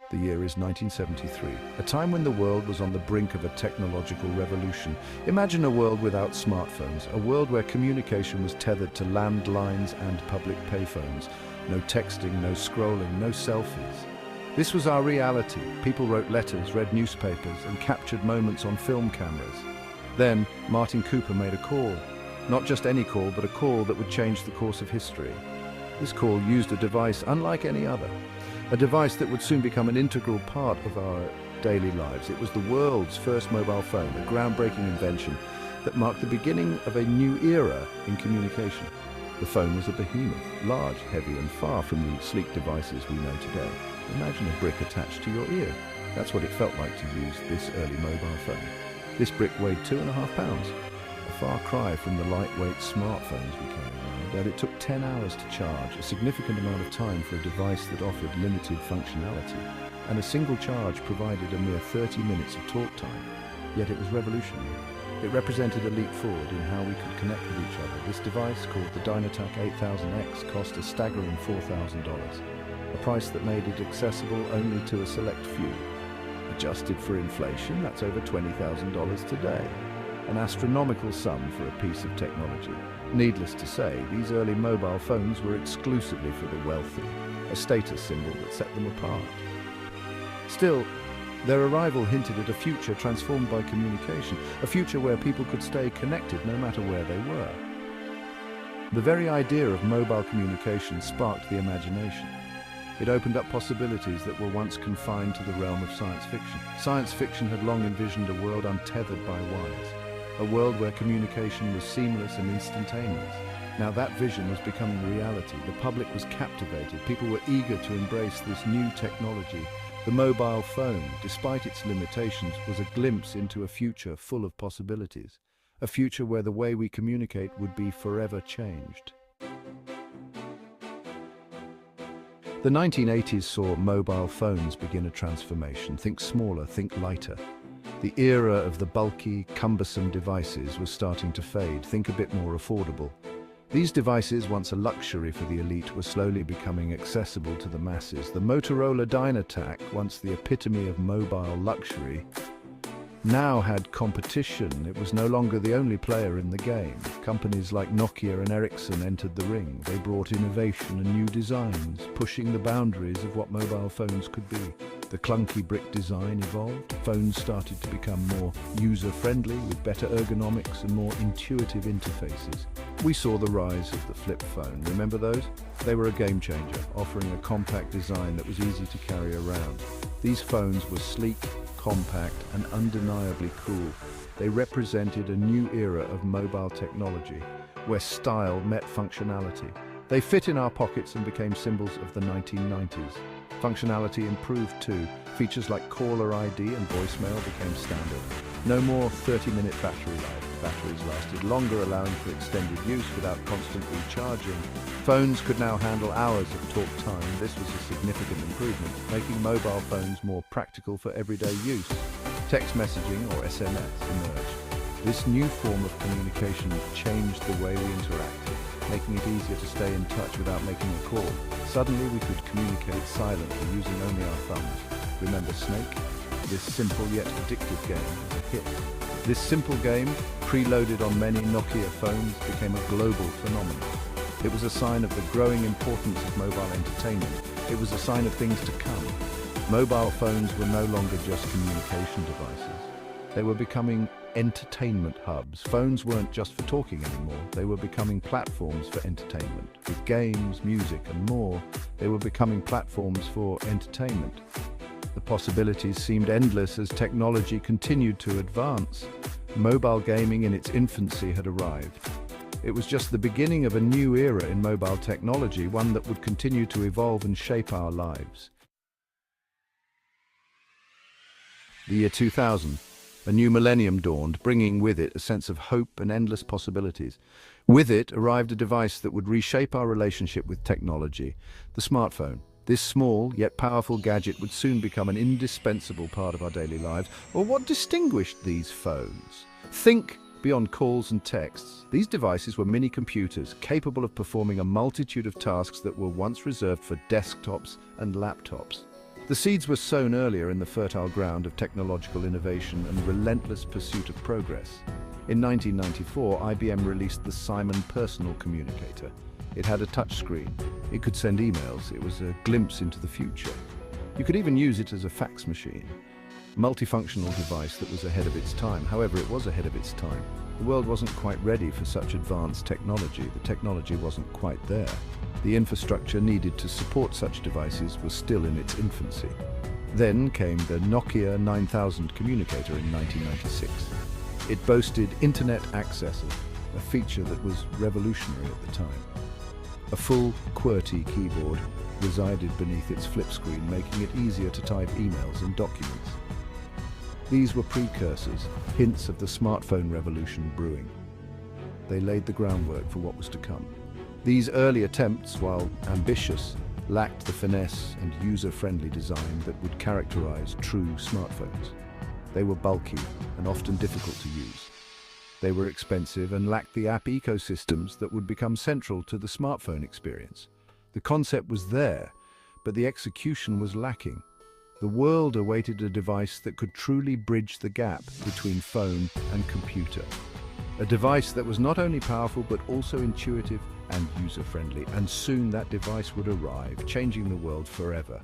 The year is 1973, a time when the world was on the brink of a technological revolution. Imagine a world without smartphones, a world where communication was tethered to landlines and public payphones. No texting, no scrolling, no selfies. This was our reality. People wrote letters, read newspapers, and captured moments on film cameras. Then, Martin Cooper made a call. Not just any call, but a call that would change the course of history. This call used a device unlike any other. A device that would soon become an integral part of our daily lives. It was the world's first mobile phone, a groundbreaking invention that marked the beginning of a new era in communication. The phone was a behemoth, large, heavy, and far from the sleek devices we know today. Imagine a brick attached to your ear. That's what it felt like to use this early mobile phone. This brick weighed 2.5 pounds, a far cry from the lightweight smartphones we carry around. And it took 10 hours to charge, a significant amount of time for a device that offered limited functionality. And a single charge provided a mere 30 minutes of talk time. Yet it was revolutionary. It represented a leap forward in how we could connect with each other. This device, called the DynaTAC 8000X, cost a staggering $4,000, a price that made it accessible only to a select few. Adjusted for inflation, that's over $20,000 today. An astronomical sum for a piece of technology. Needless to say, these early mobile phones were exclusively for the wealthy, a status symbol that set them apart. Still, their arrival hinted at a future transformed by communication, a future where people could stay connected no matter where they were. The very idea of mobile communication sparked the imagination. It opened up possibilities that were once confined to the realm of science fiction. Science fiction had long envisioned a world untethered by wires, a world where communication was seamless and instantaneous. Now that vision was becoming reality. The public was captivated. People were eager to embrace this new technology. The mobile phone, despite its limitations, was a glimpse into a future full of possibilities. A future where the way we communicate would be forever changed. The 1980s saw mobile phones begin a transformation. Think smaller, think lighter. The era of the bulky, cumbersome devices was starting to fade. Think a bit more affordable. These devices, once a luxury for the elite, were slowly becoming accessible to the masses. The Motorola DynaTAC, once the epitome of mobile luxury, now had competition. It was no longer the only player in the game. Companies like Nokia and Ericsson entered the ring. They brought innovation and new designs, pushing the boundaries of what mobile phones could be. The clunky brick design evolved. Phones started to become more user-friendly, with better ergonomics and more intuitive interfaces. We saw the rise of the flip phone. Remember those? They were a game changer, offering a compact design that was easy to carry around. These phones were sleek, compact, and undeniably cool. They represented a new era of mobile technology, where style met functionality. They fit in our pockets and became symbols of the 1990s. Functionality improved too. Features like caller ID and voicemail became standard. No more 30-minute battery life. Batteries lasted longer, allowing for extended use without constant recharging. Phones could now handle hours of talk time. This was a significant improvement, making mobile phones more practical for everyday use. Text messaging, or SMS, emerged. This new form of communication changed the way we interacted, making it easier to stay in touch without making a call. Suddenly we could communicate silently using only our thumbs. Remember Snake? This simple yet addictive game was a hit. This simple game, preloaded on many Nokia phones, became a global phenomenon. It was a sign of the growing importance of mobile entertainment. It was a sign of things to come. Mobile phones were no longer just communication devices. They were becoming entertainment hubs. Phones weren't just for talking anymore. They were becoming platforms for entertainment. With games, music, and more, they were becoming platforms for entertainment. The possibilities seemed endless as technology continued to advance. Mobile gaming in its infancy had arrived. It was just the beginning of a new era in mobile technology, one that would continue to evolve and shape our lives. The year 2000. A new millennium dawned, bringing with it a sense of hope and endless possibilities. With it arrived a device that would reshape our relationship with technology, the smartphone. This small yet powerful gadget would soon become an indispensable part of our daily lives. Or what distinguished these phones? Think beyond calls and texts. These devices were mini computers capable of performing a multitude of tasks that were once reserved for desktops and laptops. The seeds were sown earlier in the fertile ground of technological innovation and relentless pursuit of progress. In 1994, IBM released the Simon Personal Communicator. It had a touchscreen. It could send emails. It was a glimpse into the future. You could even use it as a fax machine. A multifunctional device that was ahead of its time. However, it was ahead of its time. The world wasn't quite ready for such advanced technology. The technology wasn't quite there. The infrastructure needed to support such devices was still in its infancy. Then came the Nokia 9000 communicator in 1996. It boasted internet access, a feature that was revolutionary at the time. A full QWERTY keyboard resided beneath its flip screen, making it easier to type emails and documents. These were precursors, hints of the smartphone revolution brewing. They laid the groundwork for what was to come. These early attempts, while ambitious, lacked the finesse and user-friendly design that would characterize true smartphones. They were bulky and often difficult to use. They were expensive and lacked the app ecosystems that would become central to the smartphone experience. The concept was there, but the execution was lacking. The world awaited a device that could truly bridge the gap between phone and computer. A device that was not only powerful but also intuitive and user-friendly, and soon that device would arrive, changing the world forever.